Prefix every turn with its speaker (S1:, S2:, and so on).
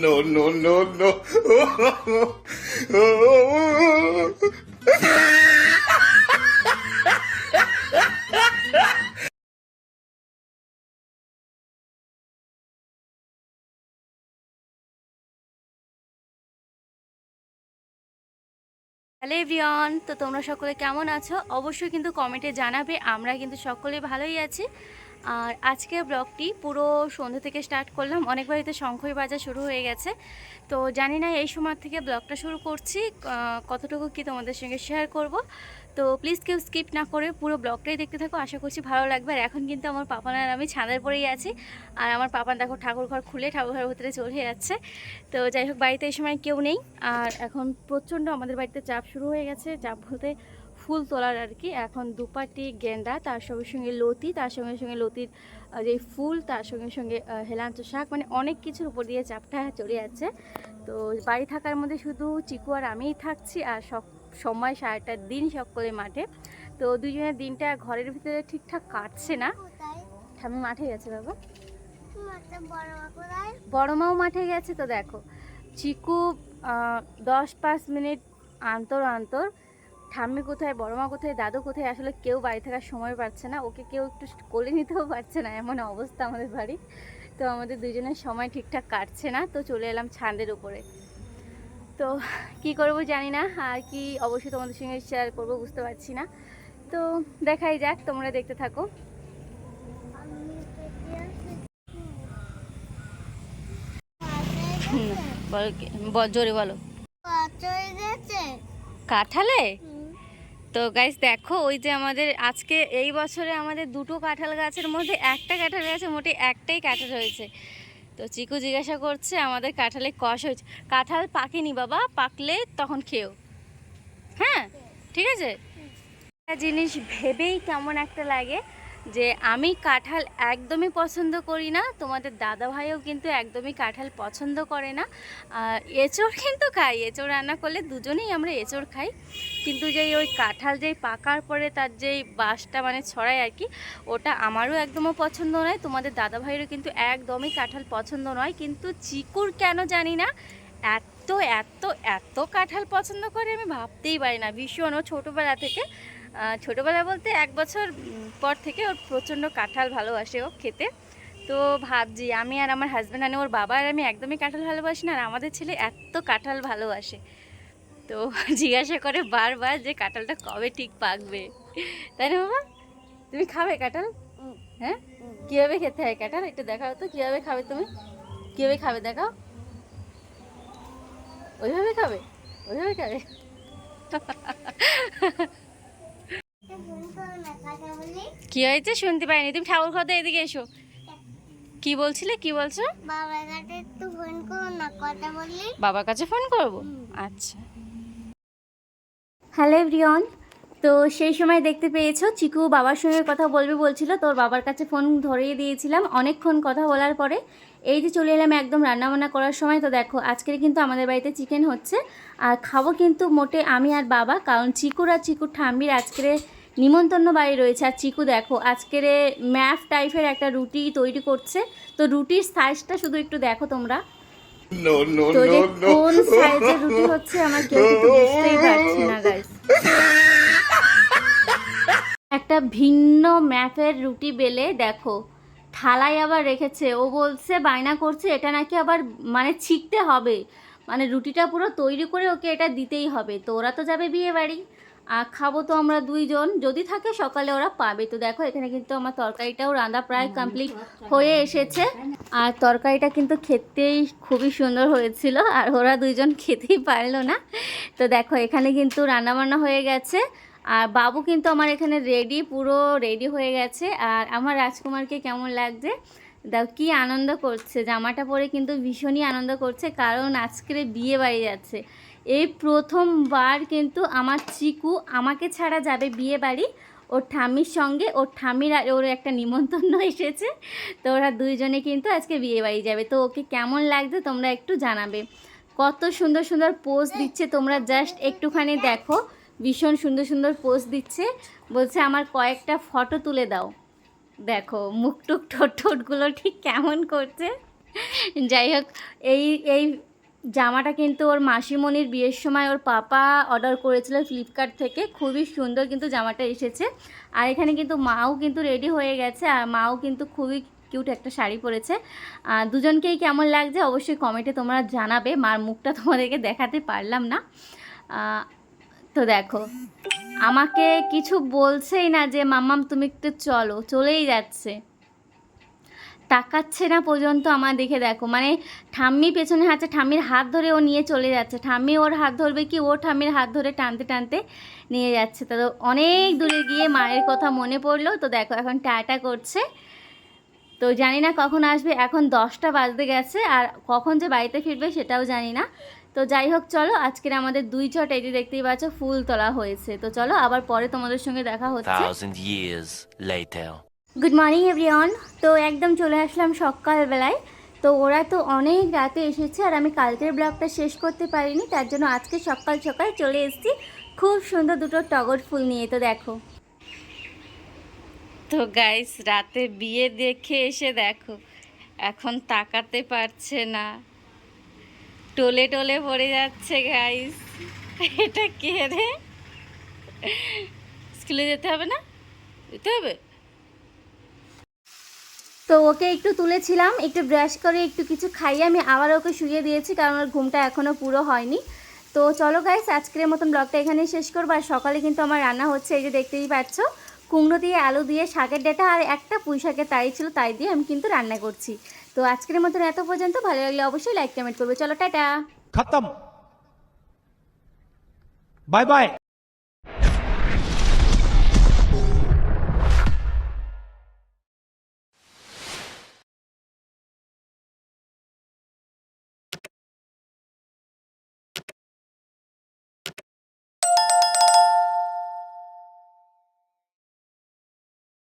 S1: No, no, no, no.
S2: Hello everyone, তো তোমরা সকলে কেমন আছো? অবশ্যই কিন্তু কমেন্টে জানাবে। আমরা কিন্তু সকলে ভালোই আছি। আর আজকের ব্লগটি পুরো সন্ধ্যে থেকে স্টার্ট করলাম। অনেক বাড়িতে শঙ্খই বাজা শুরু হয়ে গেছে। তো জানি না এই সময় থেকে ব্লগটা শুরু করছি, কতটুকু কি তোমাদের সঙ্গে শেয়ার করব। তো প্লিজ কেউ স্কিপ না করে পুরো ব্লগটাই দেখতে থাকো, আশা করছি ভালো লাগবে। আর এখন কিন্তু আমার পাপান আর আমি ছাদের পরেই আছি। আর আমার পাপান দেখো ঠাকুর ঘর খুলে ঠাকুর ঘরের ভিতরে চলে যাচ্ছে। তো যাই হোক, বাড়িতে এই সময় কেউ নেই। আর এখন প্রচণ্ড আমাদের বাড়িতে চাপ শুরু হয়ে গেছে। চাপ বলতে ফুল তোলার আর কি। এখন দুপাটি গেন্দা, তার সঙ্গে সঙ্গে লতি, তার সঙ্গে সঙ্গে লতির যে ফুল, তার সঙ্গে সঙ্গে হেলাঞ্চ শাক, মানে অনেক কিছুর উপর দিয়ে চাপটা চলে যাচ্ছে। তো বাড়ি থাকার মধ্যে শুধু চিকু আর আমিই থাকছি। আর সব সময় সারাটা দিন সকলে মাঠে। তো দুজনের দিনটা ঘরের ভিতরে ঠিকঠাক কাটছে না। আমি মাঠে গেছে বাবা, বড় মাও মাঠে গেছে। তো দেখো চিকু 10-5 মিনিট অন্তর অন্তর ঠাম্মি কোথায়, বড় মা কোথায়, দাদু কোথায়, আসলে কেউ বাড়ি থাকার সময় পাচ্ছে না। ওকে কেউ একটু কোলে নিতেও পারছে না, এমন অবস্থা আমাদের বাড়ি। তো আমাদের দুজনের সময় ঠিকঠাক কাটছে না। তো চলে এলাম ছাদের উপরে। তো কি করব জানি না, আর কি অবশ্যই তোমাদের সঙ্গে শেয়ার করব বুঝতে পারছি না। তো দেখাই যাক, তোমরা দেখতে থাকো। বলো, জোরে বলো। কাঁঠালে? তো গাইস দেখো, ওই যে আমাদের আজকে এই বছরে আমাদের দুটো কাঁঠাল গাছের মধ্যে একটা কাঁঠাল গাছে মোটে একটাই কাঁঠাল হয়েছে। তো চিকু জিজ্ঞাসা করছে আমাদের কাঁঠালে কষ হয়েছে। কাঁঠাল পাকেনি বাবা, পাকলে তখন খেও। হ্যাঁ ঠিক আছে। একটা জিনিস ভেবেই কেমন একটা লাগে যে আমি কাঁঠাল একদমই পছন্দ করি না, তোমাদের দাদা ভাইও কিন্তু একদমই কাঁঠাল পছন্দ করে না। এঁচোড় কিন্তু খাই, এঁচোড় রান্না করলে দুজনেই আমরা এঁচোড় খাই। কিন্তু যেই ওই কাঁঠাল যেই পাকার পরে তার যেই বাসটা মানে ছড়ায় আর কি, ওটা আমারও একদমও পছন্দ নয়। তোমাদের দাদা ভাইয়েরও কিন্তু একদমই কাঁঠাল পছন্দ নয়। কিন্তু চিকুর কেন জানি না এত এত এত কাঁঠাল পছন্দ করে, আমি ভাবতেই পারি না। ভীষণ, ও ছোটোবেলা থেকে, ছোটোবেলা বলতে 1 বছর পর থেকে ওর প্রচণ্ড কাঁঠাল ভালোবাসে ও খেতে। তো ভাবছি আমি আর আমার হাজব্যান্ড, মানে ওর বাবা আর আমি একদমই কাঁঠাল ভালোবাসি না, আর আমাদের ছেলে এত কাঁঠাল ভালোবাসে। তো জিজ্ঞাসা করে বারবার যে কাঁঠালটা কবে ঠিক পাকবে, তাই না বাবা? তুমি খাবে কাঁঠাল? হ্যাঁ, কীভাবে খেতে হয় কাঁঠাল একটু দেখাও তো, কীভাবে খাবে তুমি? কীভাবে খাবে দেখাও। ওইভাবে খাবে? ওইভাবে খাবে? কি হয়েছে শুনতে পাইনি, তুমি ঠাকুর ঘরে এদিকে এসো। কি বলছিলে, কি বলছো? বাবার কাছে একটু ফোন করো না, কথা বলি। বাবার কাছে ফোন করব? আচ্ছা। হ্যালো এভরিওয়ান, তো সেই সময় দেখতে পেয়েছো চিকু বাবার সঙ্গে কথা বলবে বলছিল, তোর বাবার কাছে ফোন ধরিয়ে দিয়েছিলাম। অনেকক্ষণ কথা বলার পরে এই যে চলে এলাম একদম রান্নাবান্না করার সময়। তো দেখো আজকের কিন্তু আমাদের বাড়িতে চিকেন হচ্ছে, আর খাবো কিন্তু মোটে আমি আর বাবা, কারণ চিকুর আর চিকুর ঠাম্মির আজকের নিমন্ত্রণ বাড়ি রয়েছে। আর চিকু দেখো আজকের ম্যাফ টাইপের একটা রুটি তৈরি করছে। তো রুটির সাইজটা শুধু একটু দেখো তোমরা।
S1: No, no,
S2: তো যে
S1: no, no.
S2: কোন সাইজের রুটি হচ্ছে আমার কেউ কিন্তু বুঝতেই পারছি না গাইস। একটা ভিন্ন ম্যাপের রুটি বেলে দেখো থালায় আবার রেখেছে। ও বলছে, বায়না করছে এটা নাকি আবার মানে ছিকতে হবে, মানে রুটিটা পুরো তৈরি করে ওকে এটা দিতেই হবে। তো ওরা তো যাবে বিয়ে বাড়ি, আর খাবো তো আমরা দুইজন, যদি থাকে সকালে ওরা পাবে। তো দেখো এখানে কিন্তু আমার তরকারিটাও রান্না প্রায় কমপ্লিট হয়ে এসেছে। আর তরকারিটা কিন্তু খেতেই খুবই সুন্দর হয়েছিল, আর ওরা দুইজন খেতেই পারলো না। তো দেখো এখানে কিন্তু রান্নাবান্না হয়ে গেছে, আর বাবু কিন্তু আমার এখানে রেডি, পুরো রেডি হয়ে গেছে। আর আমার রাজকুমারকে কেমন লাগছে দাও, কি আনন্দ করছে, জামাটা পরে কিন্তু ভীষণই আনন্দ করছে, কারণ আজকে বিয়ে বাড়ি যাচ্ছে। এই প্রথমবার কিন্তু আমার চিকু আমাকে ছাড়া যাবে বিয়ে বাড়ি, ওর ঠাম্মির সঙ্গে। ওর ঠাম্মির আর ওর একটা নিমন্ত্রণ এসেছে। তো ওরা দুইজনে কিন্তু আজকে বিয়ে বাড়ি যাবে। তো ওকে কেমন লাগছে তোমরা একটু জানাবে। কত সুন্দর সুন্দর পোজ দিচ্ছে, তোমরা জাস্ট একটুখানি দেখো। ভীষণ সুন্দর সুন্দর পোজ দিচ্ছে, বলছে আমার কয়েকটা ফটো তুলে দাও। দেখো মুখ টুক ঠোঁট ঠোঁটগুলো ঠিক কেমন করছে। যাই হোক, এই এই জামাটা কিন্তু ওর মাসিমণির বিয়ের সময় ওর পাপা অর্ডার করেছিল ফ্লিপকার্ট থেকে। খুবই সুন্দর কিন্তু জামাটা এসেছে। আর এখানে কিন্তু মাও কিন্তু রেডি হয়ে গেছে, আর মাও কিন্তু খুবই কিউট একটা শাড়ি পরেছে। দুজনকেই কেমন লাগছে অবশ্যই কমেন্টে তোমরা জানাবে। মার মুখটা তোমাদেরকে দেখাতে পারলাম না। তো দেখো, আমাকে কিছু বলছেই না যে মাম্মাম তুমি একটু চলো, চলেই যাচ্ছে, তাকাচ্ছে না পর্যন্ত আমার দিকে। দেখো মানে ঠাম্মি পেছনে হাঁটছে, ঠাম্মির হাত ধরে ও নিয়ে চলে যাচ্ছে, ঠাম্মি ওর হাত ধরবে কি, ও ঠাম্মির হাত ধরে টানতে টানতে নিয়ে যাচ্ছে। তো অনেক দূরে গিয়ে মায়ের কথা মনে পড়লো। তো দেখো এখন টাটা করছে। তো জানি না কখন আসবে, এখন 10টা বাজতে গেছে, আর কখন যে বাড়িতে ফিরবে সেটাও জানি না। তো যাই হোক চলো, আজকের আমাদের 2 চট এই যে দেখতেই পাচ্ছ ফুল তোলা হয়েছে। তো চলো আবার পরে তোমাদের সঙ্গে দেখা হচ্ছে।
S3: 1,000 years later.
S2: Good morning everyone. তো একদম চলে আসলাম সকালবেলায়। তো ওরা তো অনেক রাতে এসেছে, আর আমি কালকের ব্লগটা শেষ করতে পারিনি, তার জন্য আজকে সকাল সকাল চলে এসেছি খুব সুন্দর দুটো টগর ফুল নিয়ে। তো দেখো, তো গাইস রাতে বিয়ে দেখে এসে দেখো এখন তাকাতে পারছে না, টোলে টোলে পড়ে যাচ্ছে গাইস। এটা কে রে? স্কুলে যেতে হবে না? যেতে হবে। তো ওকে একটু তুলেছিলাম, একটু ব্রাশ করে একটু কিছু খাইয়ে আমি আবার ওকে শুয়ে দিয়েছি, কারণ ওর ঘুমটা এখনও পুরো হয়নি। তো চলো গাইস, আজকের মতন ব্লগটা এখানেই শেষ করবো। আর সকালে কিন্তু আমার রান্না হচ্ছে, এই যে দেখতেই পাচ্ছ, কুমড়ো দিয়ে আলু দিয়ে শাকের ডাঁটা আর একটা পুঁই শাকের তাই ছিল, তাই দিয়ে আমি কিন্তু রান্না করছি। তো আজকের মতন এত পর্যন্ত, ভালো লাগলে অবশ্যই লাইক কমেন্ট করবে। চলো টাটা।
S4: खत्म। Bye bye.